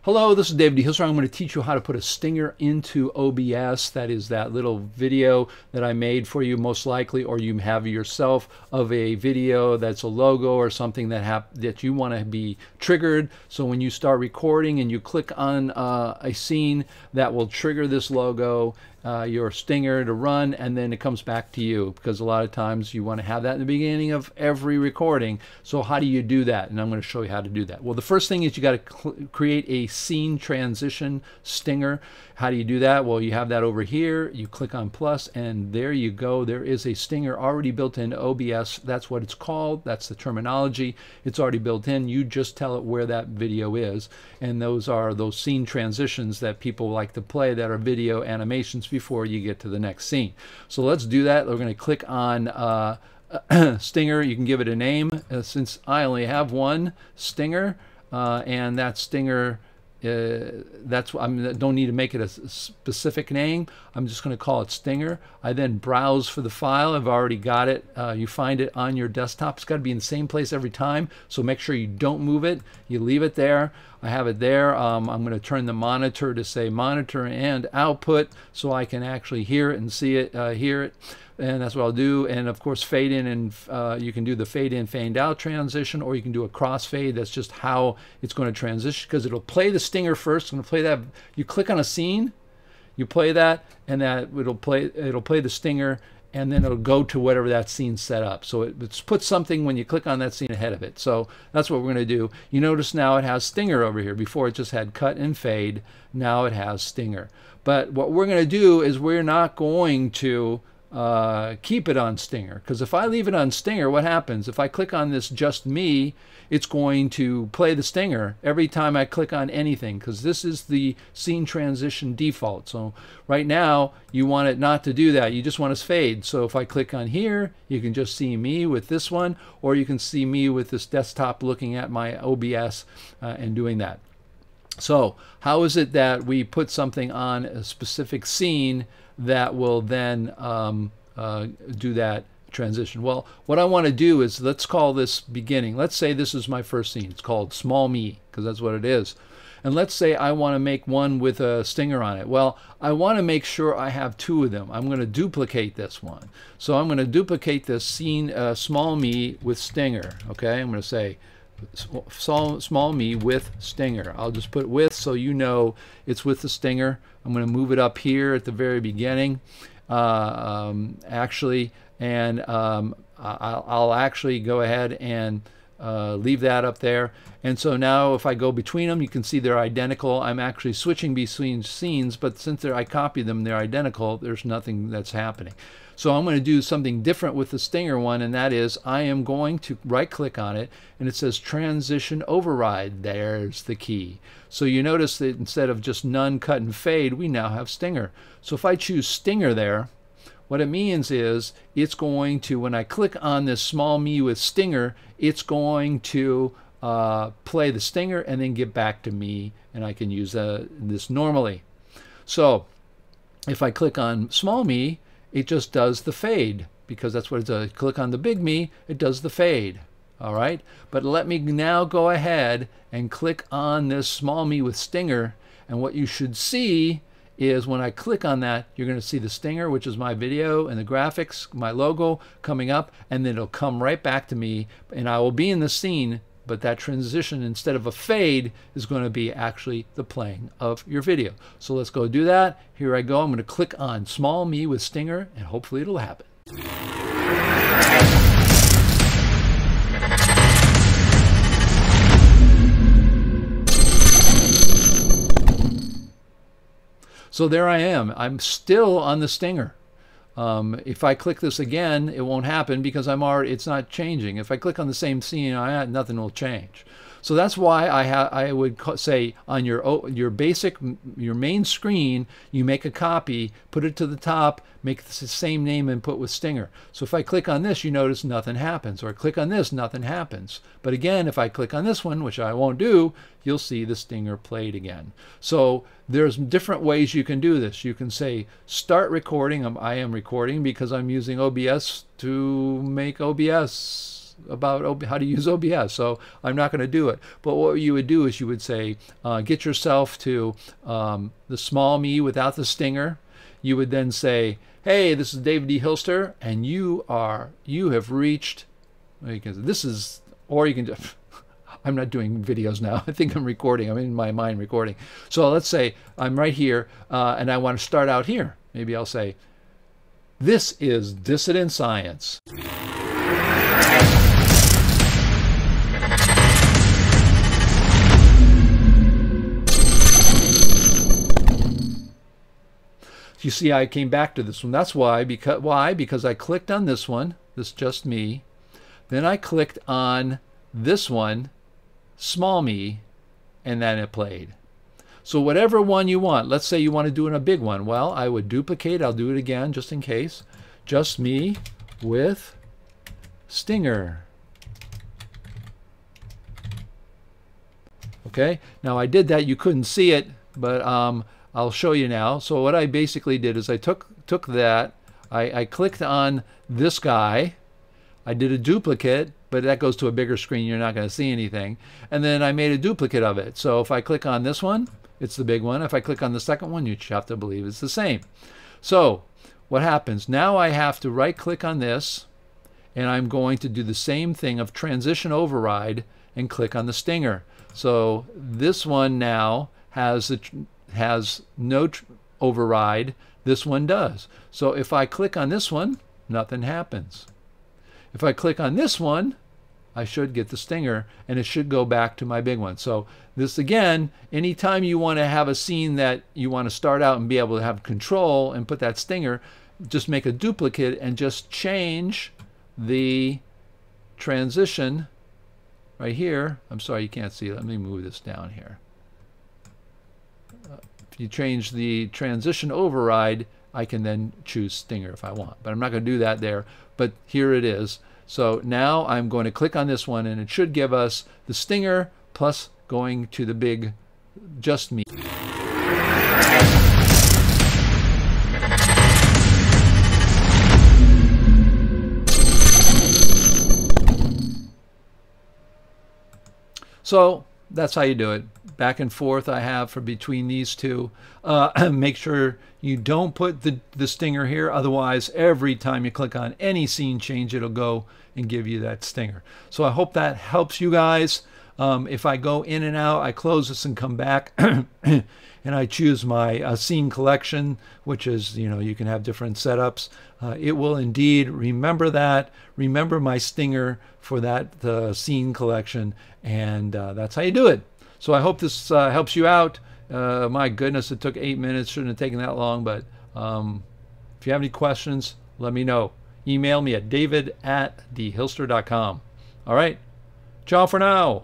Hello, this is David D. Hilser. I'm going to teach you how to put a stinger into OBS. That is that little video that I made for you most likely, or you have yourself of a video that's a logo or something that you want to be triggered. So when you start recording and you click on a scene, that will trigger this logo, your stinger to run, and then it comes back to you, because a lot of times you want to have that in the beginning of every recording. So how do you do that? And I'm going to show you how to do that. Well, the first thing is you got to create a scene transition stinger. How do you do that? Well, you have that over here. You click on plus, and there you go. There is a stinger already built into OBS. That's what it's called. That's the terminology. It's already built in. You just tell it where that video is, and those are those scene transitions that people like to play that are video animations before you get to the next scene. So let's do that. We're going to click on stinger. You can give it a name. Since I only have one stinger, and that stinger, I don't need to make it a specific name. I'm just going to call it stinger. I then browse for the file. I've already got it. You find it on your desktop. It's got to be in the same place every time, so make sure you don't move it. You leave it there. I have it there. I'm going to turn the monitor to say monitor and output, so I can actually hear it and see it, hear it. And that's what I'll do. And of course, fade in, and you can do the fade in, fade out transition, or you can do a crossfade. That's just how it's going to transition, because it'll play the stinger first. It's going to play that. You click on a scene, you play that, and that it'll play the stinger, and then it'll go to whatever that scene's set up. So it's put something when you click on that scene ahead of it. So that's what we're going to do. You notice now it has stinger over here. Before it just had cut and fade. Now it has stinger. But what we're going to do is we're not going to keep it on stinger, because if I leave it on stinger, what happens? If I click on this just me, it's going to play the stinger every time I click on anything, because this is the scene transition default. So right now you want it not to do that. You just want to fade. So if I click on here, you can just see me with this one, or you can see me with this desktop looking at my OBS and doing that. So how is it that we put something on a specific scene that will then do that transition? Well, what I want to do is, let's call this beginning. Let's say this is my first scene. It's called Small Me, because that's what it is. And let's say I want to make one with a stinger on it. Well, I want to make sure I have two of them. I'm going to duplicate this one. So I'm going to duplicate this scene, Small Me with stinger. Okay, I'm going to say small me with stinger. I'll just put with, so you know it's with the stinger. I'm going to move it up here at the very beginning, actually, and I'll actually go ahead and leave that up there. And so now if I go between them, you can see they're identical. I'm actually switching between scenes, but since I copied them, they're identical. There's nothing that's happening. So I'm going to do something different with the stinger one, and that is I am going to right click on it, and it says transition override. There's the key. So you notice that instead of just none, cut, and fade, we now have stinger. So if I choose stinger there, what it means is it's going to, when I click on this small me with stinger, it's going to play the stinger and then get back to me, and I can use this normally. So if I click on small me, it just does the fade, because that's what it does. Click on the big me, it does the fade. All right, but let me now go ahead and click on this small me with stinger, and what you should see is when I click on that, you're going to see the stinger, which is my video, and the graphics, my logo coming up, and then it'll come right back to me, and I will be in the scene. But that transition, instead of a fade, is going to be actually the playing of your video. So let's go do that. Here I go. I'm going to click on small me with stinger, and hopefully it'll happen. So there I am. I'm still on the stinger. If I click this again, it won't happen, because it's not changing. If I click on the same scene, nothing will change. So that's why I would say on your main screen, you make a copy, put it to the top, make the same name and put with stinger. So if I click on this, you notice nothing happens, or I click on this, nothing happens. But again, if I click on this one, which I won't do, you'll see the stinger played again. So there's different ways you can do this. You can say start recording. I am recording because I'm using OBS to make OBS about how to use OBS, so I'm not going to do it. But what you would do is you would say, get yourself to the small me without the stinger. You would then say, hey, this is David D. Hilster, and you have reached, this is, or you can just, I'm not doing videos now. I think I'm recording. I'm in my mind recording. So let's say I'm right here, and I want to start out here. Maybe I'll say, this is Dissident Science. You see, I came back to this one. That's why. Because I clicked on this one, this just me. Then I clicked on this one, small me, and then it played. So whatever one you want, let's say you want to do in a big one. Well, I would duplicate. I'll do it again just in case. Just me with stinger. Okay. Now I did that. You couldn't see it, but I'll show you now. So what I basically did is I took that. I clicked on this guy. I did a duplicate, but that goes to a bigger screen. You're not going to see anything. And then I made a duplicate of it. So if I click on this one, it's the big one. If I click on the second one, you have to believe it's the same. So what happens? Now I have to right click on this, and I'm going to do the same thing of transition override and click on the stinger. So this one now has no override. This one does. So if I click on this one, nothing happens. If I click on this one, I should get the stinger, and it should go back to my big one. So this, again, anytime you want to have a scene that you want to start out and be able to have control and put that stinger, just make a duplicate and just change the transition right here. I'm sorry, you can't see it. Let me move this down here. If you change the transition override, I can then choose stinger if I want. But I'm not going to do that there. But here it is. So now I'm going to click on this one, and it should give us the stinger plus going to the big just me. So that's how you do it. Back and forth I have for between these two. Make sure you don't put the stinger here. Otherwise, every time you click on any scene change, it'll go and give you that stinger. So I hope that helps you guys. If I go in and out, I close this and come back. And I choose my scene collection, which is, you can have different setups. It will indeed remember that. Remember my stinger for that scene collection. And that's how you do it. So I hope this helps you out. My goodness, it took 8 minutes. Shouldn't have taken that long. But if you have any questions, let me know. Email me at david@dhilster.com. All right. Ciao for now.